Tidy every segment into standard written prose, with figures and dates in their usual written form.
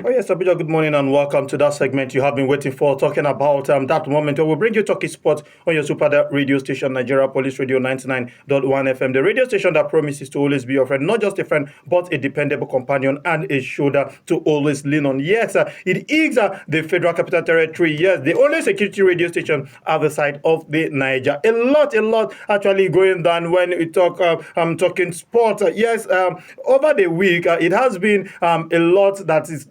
Oh yes, Abuja, good morning and welcome to that segment you have been waiting for, talking about that moment where we bring you talking sports on your super radio station, Nigeria Police Radio 99.1 FM, the radio station that promises to always be your friend, not just a friend, but a dependable companion and a shoulder to always lean on. Yes, it is the Federal Capital Territory, yes, the only security radio station at the side of the Niger. A lot actually going down when we talk, talking sports. Yes, over the week, it has been a lot that is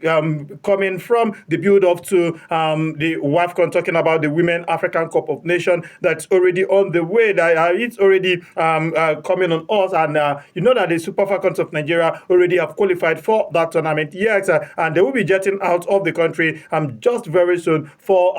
coming from the build-up to the WAFCON, talking about the Women African Cup of Nations that's already on the way. That it's already coming on us, and you know that the Super Falcons of Nigeria already have qualified for that tournament. Yes, and they will be jetting out of the country just very soon for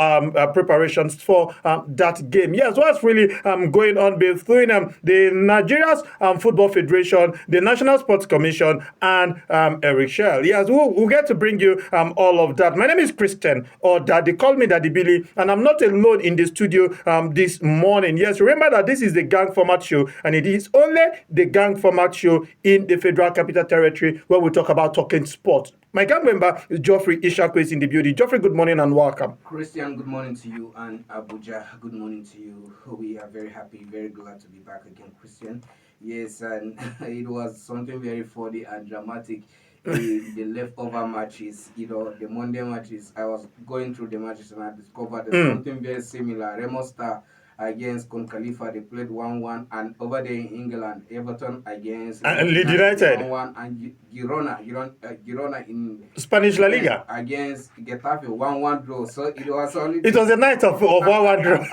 preparations for that game. Yes, what's really going on between the Nigeria's Football Federation, the National Sports Commission, and Eric Shell. Yes, we'll get to bring you all of that. My name is Christian, or Daddy. Call me Daddybilly, and I'm not alone in the studio this morning. Yes, remember that this is the gang format show, and it is only the gang format show in the Federal Capital Territory where we talk about talking sports. My gang member is Geoffrey Ishaku is in the building. Geoffrey, good morning and welcome. Christian, good morning to you, and Abuja, good morning to you. We are very happy, very glad to be back again, Christian. Yes, and it was something very funny and dramatic. The leftover matches, the Monday matches. I was going through the matches and I discovered something very similar. Remo Star against Con Khalifa, they played 1-1, and over there in England, Everton against Leeds United 1-1, and Girona in Spanish La Liga against Getafe 1-1 draw. So it was a night of 1-1 draw.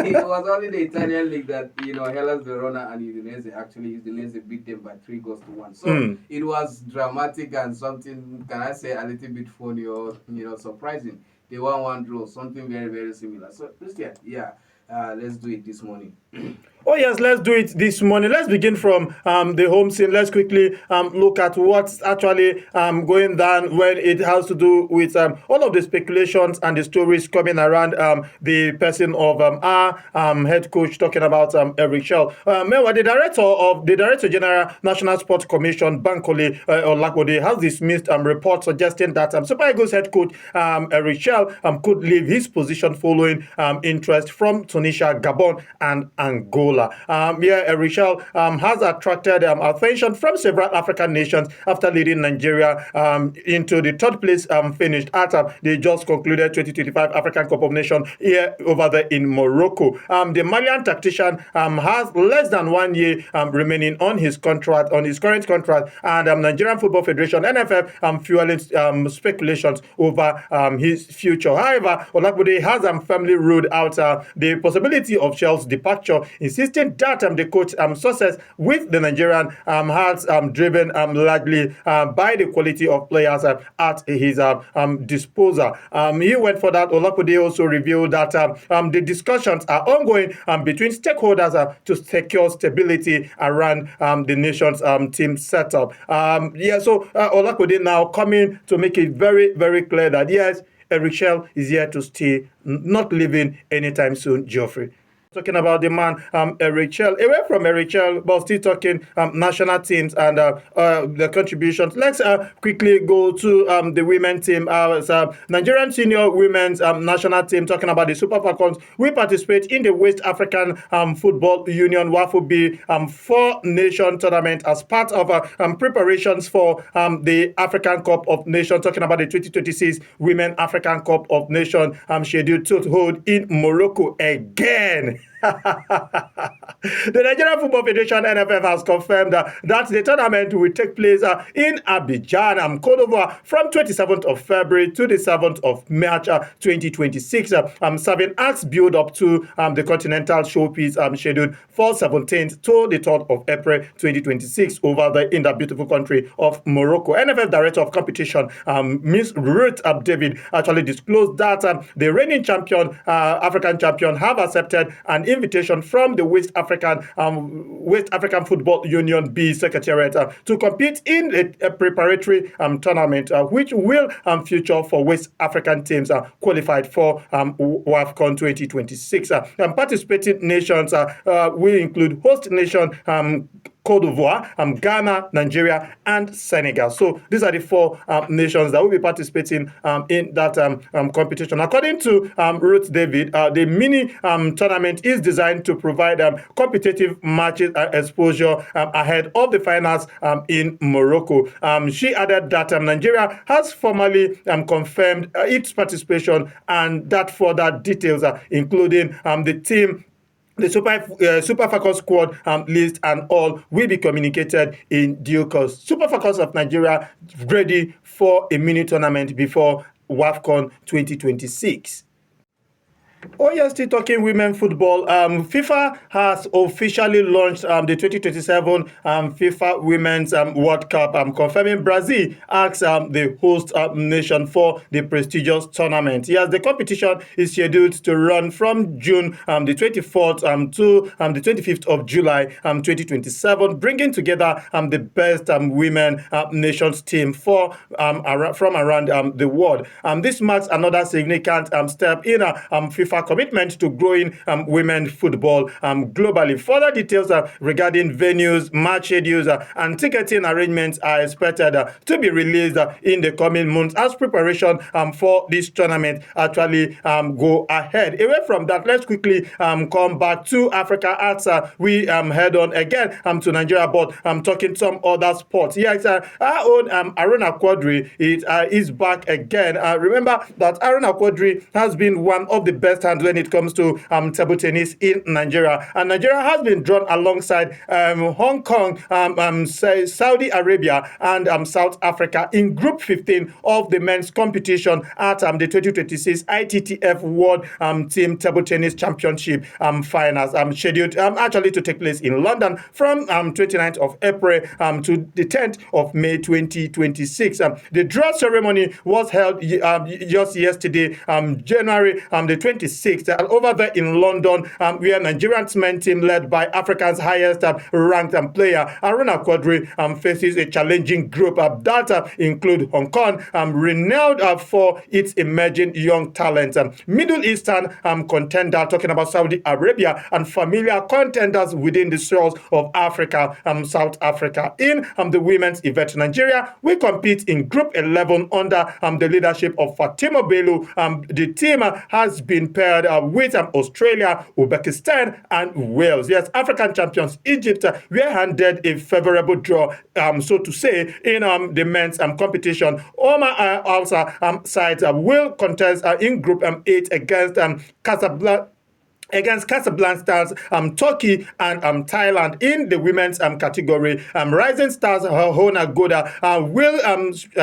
It was only the Italian league that Hellas Verona and Udinese beat them by 3-1. So it was dramatic and something, can I say, a little bit funny or surprising. The 1-1 draw, something very, very similar. So Christian, let's do it this morning. Oh yes, let's do it this morning. Let's begin from the home scene. Let's quickly look at what's actually going down when it has to do with all of the speculations and the stories coming around the person of our head coach, talking about Eric Shell. Meanwhile, the Director General National Sports Commission, Bankole Olakode, has dismissed report suggesting that Super Eagles head coach Eric Shell could leave his position following interest from Tunisia, Gabon, and Angola. Eric Shell has attracted attention from several African nations after leading Nigeria into the third place finished at the just concluded 2025 African Cup of Nations here over there in Morocco. The Malian tactician has less than 1 year remaining on his current contract, and Nigerian Football Federation (NFF) fueling speculations over his future. However, Olakode has firmly ruled out the possibility of Shell's departure, insisting that the coach success with the Nigerian has driven largely by the quality of players at his disposal. He went for that. Olakode also revealed that the discussions are ongoing between stakeholders to secure stability around the nation's team setup. So Olakode now coming to make it very, very clear that yes, Eric Shell is here to stay, not leaving anytime soon, Geoffrey. Talking about the man, Eric Shell. Away from Eric Shell, but still talking national teams and the contributions. Let's quickly go to the women team. Nigerian senior women's national team, talking about the Super Falcons. We participate in the West African Football Union WAFUB 4-nation tournament as part of preparations for the African Cup of Nations, talking about the 2026 Women African Cup of Nations scheduled to hold in Morocco again. The Nigerian Football Federation (NFF) has confirmed that the tournament will take place in Abidjan, Cote d'Ivoire, from 27th of February to the 7th of March 2026, serving as build up to the Continental Showpiece scheduled for 17th to the 3rd of April 2026 over there in the beautiful country of Morocco. NFF Director of Competition, Ms. Ruth David, actually disclosed that the reigning champion, African champion, have accepted an invitation from the West African Football Union B Secretariat to compete in a preparatory tournament, which will feature for West African teams qualified for WAFCON 2026. Participating nations will include host nation Cote d'Ivoire, Ghana, Nigeria, and Senegal. So these are the four nations that will be participating in that competition. According to Ruth David, the mini tournament is designed to provide competitive matches exposure ahead of the finals in Morocco. She added that Nigeria has formally confirmed its participation, and that further details, including the team, the Super Falcons squad list and all, will be communicated in due course. Super Falcons of Nigeria ready for a mini tournament before WAFCON 2026. Oh, yes, still talking women football. FIFA has officially launched the 2027 FIFA Women's World Cup, confirming Brazil as the host nation for the prestigious tournament. Yes, the competition is scheduled to run from June the 24th to the 25th of July 2027, bringing together the best women nations team from around the world. This marks another significant step in FIFA commitment to growing women football globally. Further details regarding venues, match schedules, and ticketing arrangements are expected to be released in the coming months as preparation for this tournament actually go ahead. Away from that, let's quickly come back to Africa as we head on again to Nigeria, but talking some other sports. Yes, our own Aruna Quadri is back again. Remember that Aruna Quadri has been one of the best hands when it comes to table tennis in Nigeria. And Nigeria has been drawn alongside Hong Kong, Saudi Arabia, and South Africa in Group 15 of the men's competition at the 2026 ITTF World Team Table Tennis Championship finals, scheduled actually to take place in London from 29th of April to the 10th of May 2026. The draw ceremony was held just yesterday, January the 26th, over there in London, where Nigerian's men team led by Africa's highest ranked player, Aruna Quadri, faces a challenging group that include Hong Kong, renowned for its emerging young talent, Middle Eastern contender, talking about Saudi Arabia, and familiar contenders within the soils of Africa, South Africa. In the women's event, Nigeria will compete in Group 11 under the leadership of Fatima Bello. The team has been paired with Australia, Uzbekistan, and Wales. Yes, African champions Egypt were handed a favorable draw, so to say, in the men's competition. Omar Alsa side will contest in Group 8 against Casablanca's Turkey and Thailand. In the women's category, Rising Stars Hona Goda will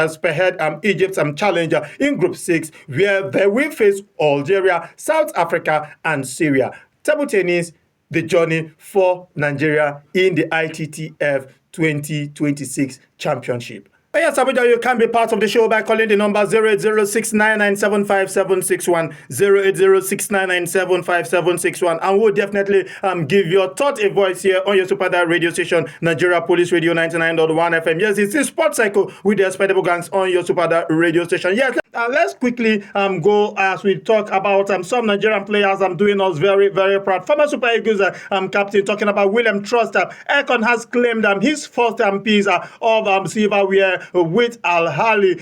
spearhead Egypt's challenger in Group 6, where they will face Algeria, South Africa, and Syria. Table tennis, the journey for Nigeria in the ITTF 2026 championship. Yes, Abuja, you can be part of the show by calling the number 08069975761, 08069975761, and we'll definitely give your thought a voice here on your super radio station, Nigeria Police Radio 99.1 FM. Yes, it's a sports cycle with the expendable gangs on your super radio station. Yes, let's quickly go as we talk about some Nigerian players doing us very, very proud. Former Super Eagles captain, talking about William Trust. Ekon has claimed his first piece of silverware with Al Ahly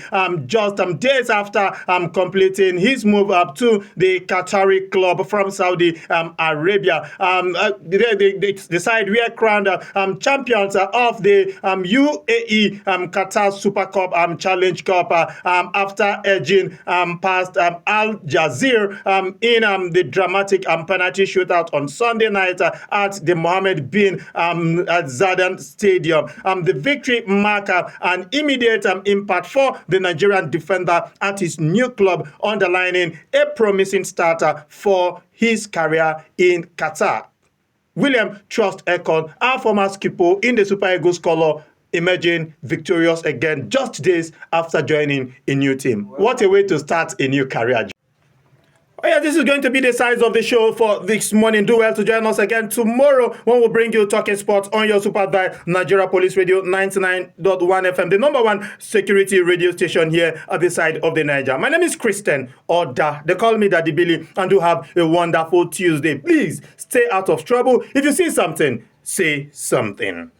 just days after completing his move up to the Qatari club from Saudi Arabia. The side were crowned champions of the UAE Qatar Super Cup Challenge Cup after edging past Al Jazeera in the dramatic penalty shootout on Sunday night at the Mohammed bin Zayed Stadium. The victory marked an immediate impact for the Nigerian defender at his new club, underlining a promising starter for his career in Qatar. William Trust Ekon, our former skipper in the Super Eagles color, emerging victorious again just days after joining a new team. What a way to start a new career. Oh yeah, this is going to be the size of the show for this morning. Do well to join us again tomorrow when we'll bring you talking sports on your super dial, Nigeria Police Radio 99.1 FM, the number one security radio station here at the side of the Niger. My name is Christian Oda. They call me Daddybilly, and do have a wonderful Tuesday. Please stay out of trouble. If you see something, say something.